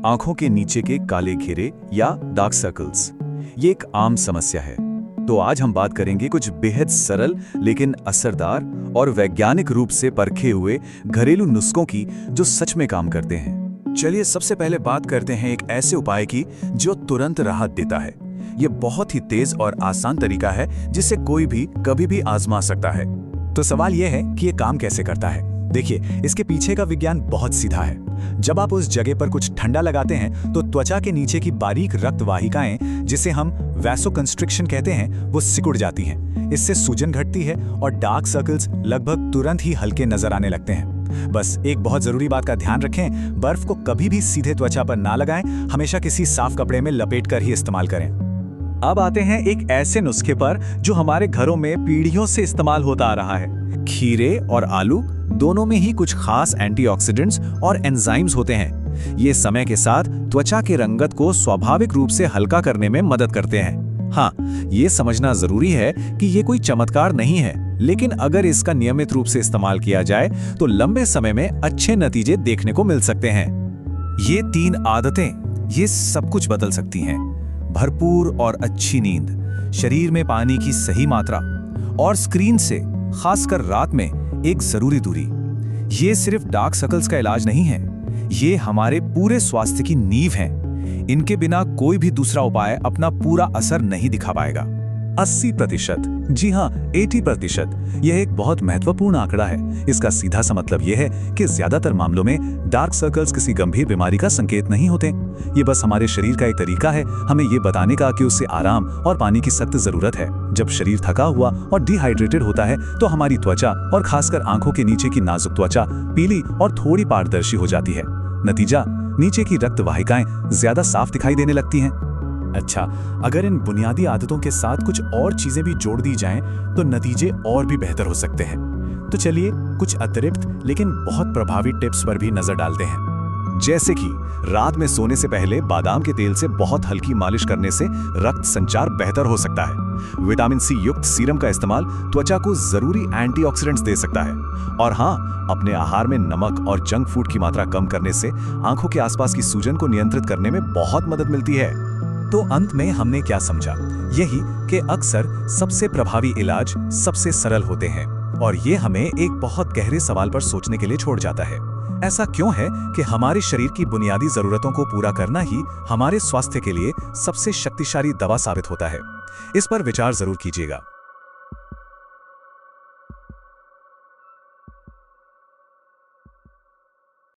आंखों के नीचे के काले घेरे या डार्क सर्कल्स, ये एक आम समस्या है। तो आज हम बात करेंगे कुछ बेहद सरल लेकिन असरदार और वैज्ञानिक रूप से परखे हुए घरेलू नुस्खों की जो सच में काम करते हैं। चलिए सबसे पहले बात करते हैं एक ऐसे उपाय की जो तुरंत राहत देता है। ये बहुत ही तेज और आसान तरीका है जिसे कोई भी कभी भी आजमा सकता है। तो सवाल यह है कि ये काम कैसे करता है। देखिए, इसके पीछे का विज्ञान बहुत सीधा है। जब आप उस जगह पर कुछ ठंडा लगाते हैं तो त्वचा के नीचे की बारीक रक्त वाहिकाएं, जिसे हम वैसोकंस्ट्रिक्शन कहते हैं, वो सिकुड़ जाती हैं। इससे सूजन घटती है और डार्क सर्कल्स लगभग तुरंत ही हल्के नजर आने लगते हैं। बस एक बहुत जरूरी बात का ध्यान रखें, बर्फ को कभी भी सीधे त्वचा पर ना लगाएं, हमेशा किसी साफ कपड़े में लपेट कर ही इस्तेमाल करें। अब आते हैं एक ऐसे नुस्खे पर जो हमारे घरों में पीढ़ियों से इस्तेमाल होता आ रहा है। खीरे और आलू दोनों में ही कुछ खास एंटीऑक्सीडेंट्स और एंजाइम्स होते हैं। ये समय के साथ त्वचा के रंगत को स्वाभाविक रूप से हल्का करने में मदद करते हैं। हाँ, ये समझना जरूरी है कि ये कोई चमत्कार नहीं है, लेकिन अगर इसका नियमित रूप से इस्तेमाल किया जाए तो लंबे समय में अच्छे नतीजे देखने को मिल सकते हैं। ये 3 आदतें ये सब कुछ बदल सकती हैं। भरपूर और अच्छी नींद, शरीर में पानी की सही मात्रा और स्क्रीन से खासकर रात में एक जरूरी दूरी। ये सिर्फ डार्क सर्कल्स का इलाज नहीं है, ये हमारे पूरे स्वास्थ्य की नींव है। इनके बिना कोई भी दूसरा उपाय अपना पूरा असर नहीं दिखा पाएगा। 80%, जी हाँ 80%, यह एक बहुत महत्वपूर्ण आंकड़ा है। इसका सीधा सा मतलब यह है कि ज्यादातर मामलों में डार्क सर्कल्स किसी गंभीर बीमारी का संकेत नहीं होते। ये बस हमारे शरीर का एक तरीका है हमें ये बताने का कि उसे आराम और पानी की सख्त जरूरत है। जब शरीर थका हुआ और डिहाइड्रेटेड होता है तो हमारी त्वचा और खासकर आंखों के नीचे की नाजुक त्वचा पीली और थोड़ी पारदर्शी हो जाती है। नतीजा, नीचे की रक्त वाहिकाएं ज्यादा साफ दिखाई देने लगती हैं। अच्छा, अगर इन बुनियादी आदतों के साथ कुछ और चीजें भी जोड़ दी जाएं तो नतीजे और भी बेहतर हो सकते हैं। तो चलिए कुछ अतिरिक्त लेकिन बहुत प्रभावी टिप्स पर भी नजर डालते हैं। जैसे कि रात में सोने से पहले बादाम के तेल से बहुत हल्की मालिश करने से रक्त संचार बेहतर हो सकता है। विटामिन सी युक्त सीरम का इस्तेमाल त्वचा को जरूरी एंटीऑक्सीडेंट्स दे सकता है। और हाँ, अपने आहार में नमक और जंक फूड की मात्रा कम करने से आंखों के आसपास की सूजन को नियंत्रित करने में बहुत मदद मिलती है। तो अंत में हमने क्या समझा? यही कि अक्सर सबसे प्रभावी इलाज सबसे सरल होते हैं, और ये हमें एक बहुत गहरे सवाल पर सोचने के लिए छोड़ जाता है। ऐसा क्यों है कि हमारे शरीर की बुनियादी जरूरतों को पूरा करना ही हमारे स्वास्थ्य के लिए सबसे शक्तिशाली दवा साबित होता है? इस पर विचार जरूर कीजिएगा।